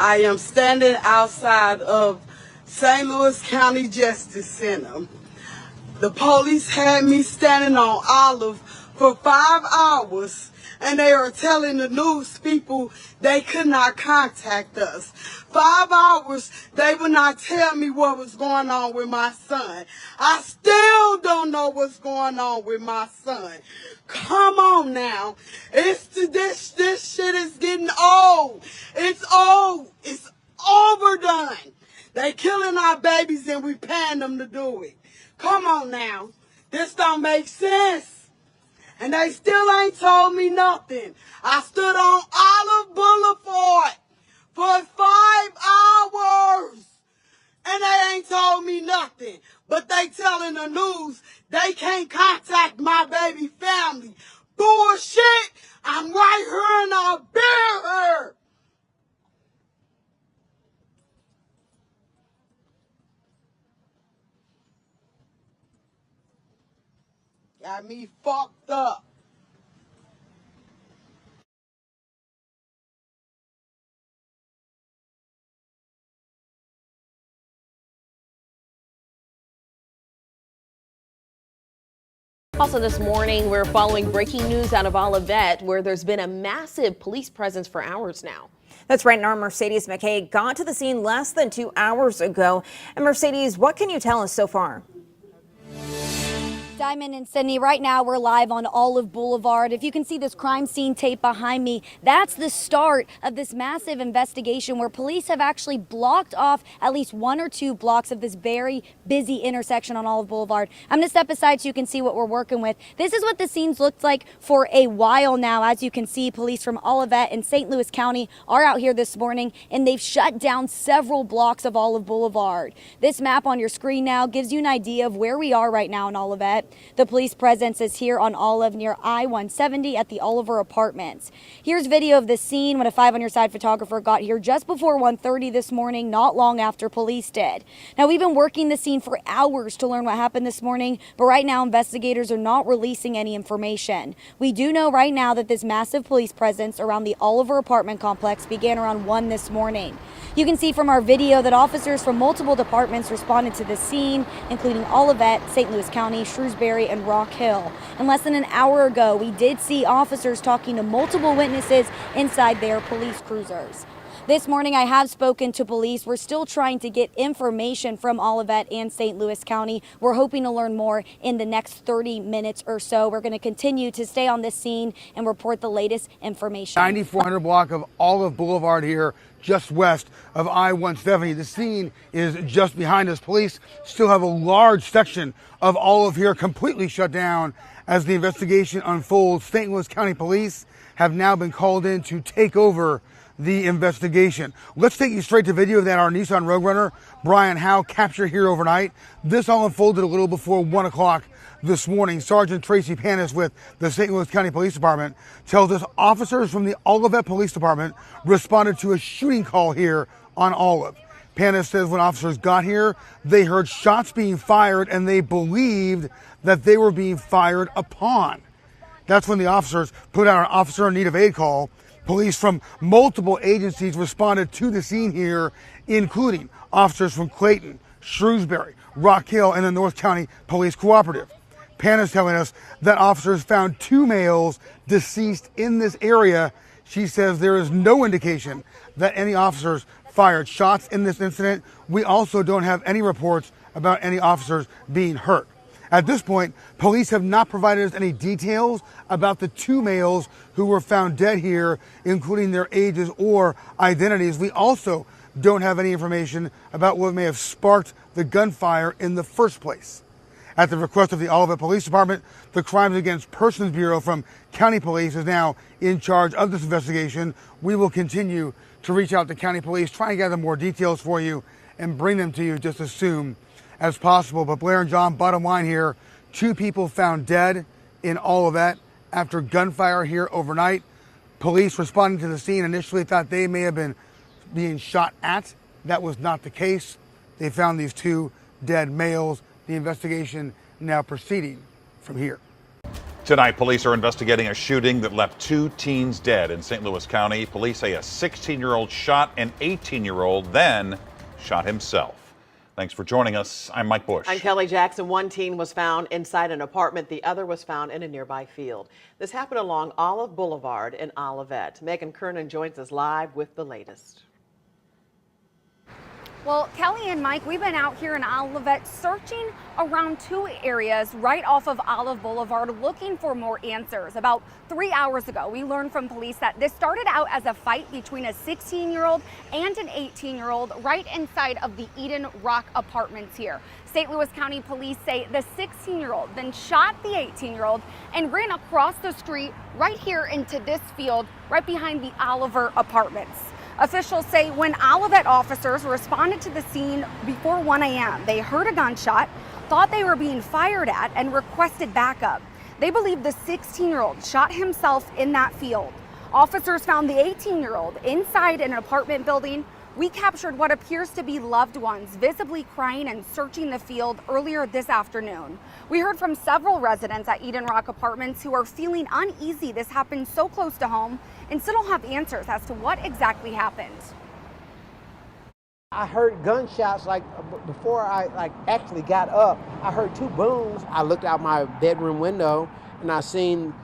I am standing outside of St. Louis County Justice Center. The police had me standing on Olive for 5 hours, and they are telling the news people they could not contact us. 5 hours, they would not tell me what was going on with my son. I still don't know what's going on with my son. Come on now. This shit is getting old. It's old. It's overdone. They killing our babies and we paying them to do it. Come on now. This don't make sense. And they still ain't told me nothing. I stood on Olive Boulevard for 5 hours. And they ain't told me nothing. But they telling the news they can't contact my baby family. Bullshit. I'm right here and I'll bear her. Got me fucked up. Also this morning, we're following breaking news out of Olivet, where there's been a massive police presence for hours now. That's right. And our Mercedes McKay got to the scene less than 2 hours ago. And Mercedes, what can you tell us so far? Diamond and Sydney, right now we're live on Olive Boulevard. If you can see this crime scene tape behind me, that's the start of this massive investigation where police have actually blocked off at least 1 or 2 blocks of this very busy intersection on Olive Boulevard. I'm going to step aside so you can see what we're working with. This is what the scenes looked like for a while now. As you can see, police from Olivet and St. Louis County are out here this morning, and they've shut down several blocks of Olive Boulevard. This map on your screen now gives you an idea of where we are right now in Olivet. The police presence is here on Olive near I-170 at the Oliver Apartments. Here's video of the scene when a 5 on your side photographer got here just before 1:30 this morning, not long after police did. Now, we've been working the scene for hours to learn what happened this morning, but right now investigators are not releasing any information. We do know right now that this massive police presence around the Oliver apartment complex began around 1 this morning. You can see from our video that officers from multiple departments responded to the scene, including Olivet, St. Louis County, Shrewsbury, and Rock Hill. And less than an hour ago, we did see officers talking to multiple witnesses inside their police cruisers. This morning, I have spoken to police. We're still trying to get information from Olivet and St. Louis County. We're hoping to learn more in the next 30 minutes or so. We're going to continue to stay on this scene and report the latest information. 9400 block of Olive Boulevard here, just west of I-170. The scene is just behind us. Police still have a large section of Olive here completely shut down as the investigation unfolds. St. Louis County Police have now been called in to take over the investigation. Let's take you straight to video that our Nissan Rogue Runner, Brian Howe, captured here overnight. This all unfolded a little before 1 o'clock this morning. Sergeant Tracy Panis with the St. Louis County Police Department tells us officers from the Olivet Police Department responded to a shooting call here on Olive. Panis says when officers got here, they heard shots being fired and they believed that they were being fired upon. That's when the officers put out an officer in need of aid call. Police from multiple agencies responded to the scene here, including officers from Clayton, Shrewsbury, Rock Hill, and the North County Police Cooperative. Pan is telling us that officers found 2 males deceased in this area. She says there is no indication that any officers fired shots in this incident. We also don't have any reports about any officers being hurt. At this point, police have not provided us any details about the 2 males who were found dead here, including their ages or identities. We also don't have any information about what may have sparked the gunfire in the first place. At the request of the Olivet Police Department, the Crimes Against Persons Bureau from County Police is now in charge of this investigation. We will continue to reach out to County Police, try and gather more details for you and bring them to you just as soon as possible. But Blair and John, bottom line here, 2 people found dead in Olivet after gunfire here overnight. Police responding to the scene initially thought they may have been being shot at. That was not the case. They found these 2 dead males. The investigation now proceeding from here. Tonight, police are investigating a shooting that left 2 teens dead in St. Louis County. Police say a 16-year-old shot an 18-year-old, then shot himself. Thanks for joining us. I'm Mike Bush. I'm Kelly Jackson. One teen was found inside an apartment. The other was found in a nearby field. This happened along Olive Boulevard in Olivet. Megan Kernan joins us live with the latest. Well, Kelly and Mike, we've been out here in Olivet searching around 2 areas right off of Olive Boulevard looking for more answers. About 3 hours ago, we learned from police that this started out as a fight between a 16-year-old and an 18-year-old right inside of the Eden Rock Apartments here. St. Louis County police say the 16-year-old then shot the 18-year-old and ran across the street right here into this field right behind the Oliver Apartments. Officials say when Olivet officers responded to the scene before 1 a.m., they heard a gunshot, thought they were being fired at, and requested backup. They believe the 16-year-old shot himself in that field. Officers found the 18-year-old inside an apartment building. We captured what appears to be loved ones visibly crying and searching the field earlier this afternoon. We heard from several residents at Eden Rock Apartments who are feeling uneasy this happened so close to home and still don't have answers as to what exactly happened. I heard gunshots before I actually got up. I heard 2 booms. I looked out my bedroom window and I seen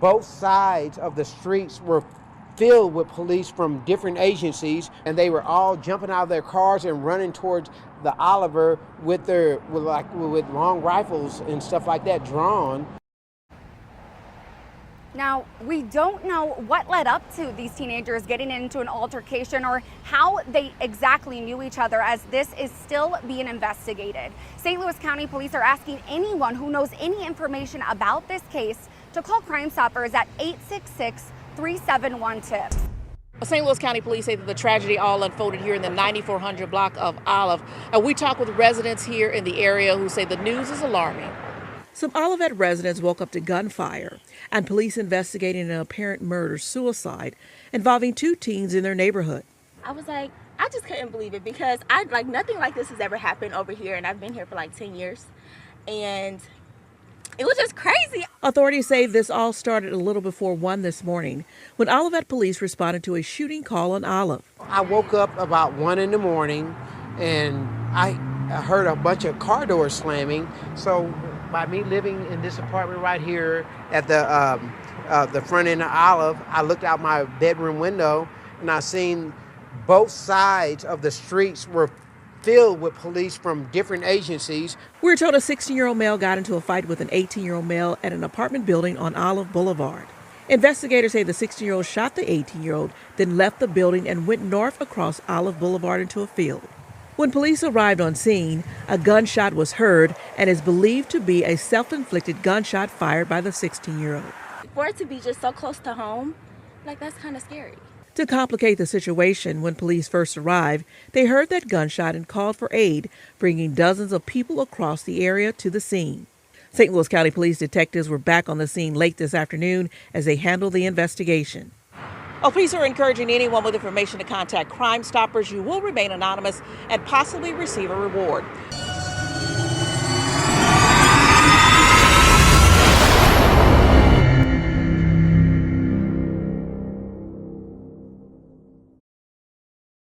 both sides of the streets were filled with police from different agencies, and they were all jumping out of their cars and running towards the Oliver with long rifles and stuff like that drawn. Now, we don't know what led up to these teenagers getting into an altercation or how they exactly knew each other, as this is still being investigated. St. Louis County Police are asking anyone who knows any information about this case to call Crime Stoppers at 866-371-TIPS. St. Louis County Police say that the tragedy all unfolded here in the 9400 block of Olive. We talked with residents here in the area who say the news is alarming. Some Olivet residents woke up to gunfire and police investigating an apparent murder-suicide involving 2 teens in their neighborhood. I was like, I just couldn't believe it because nothing like this has ever happened over here, and I've been here for 10 years, and it was just crazy. Authorities say this all started a little before 1 this morning when Olivet police responded to a shooting call on Olive. I woke up about 1 in the morning and I heard a bunch of car doors slamming. So by me living in this apartment right here at the front end of Olive, I looked out my bedroom window and I seen both sides of the streets were filled with police from different agencies. We're told a 16-year-old male got into a fight with an 18-year-old male at an apartment building on Olive Boulevard. Investigators say the 16-year-old shot the 18-year-old, then left the building and went north across Olive Boulevard into a field. When police arrived on scene, a gunshot was heard and is believed to be a self-inflicted gunshot fired by the 16-year-old. For it to be just so close to home, that's kind of scary. To complicate the situation, when police first arrived, they heard that gunshot and called for aid, bringing dozens of people across the area to the scene. St. Louis County Police detectives were back on the scene late this afternoon as they handled the investigation. Police are encouraging anyone with information to contact Crime Stoppers. You will remain anonymous and possibly receive a reward.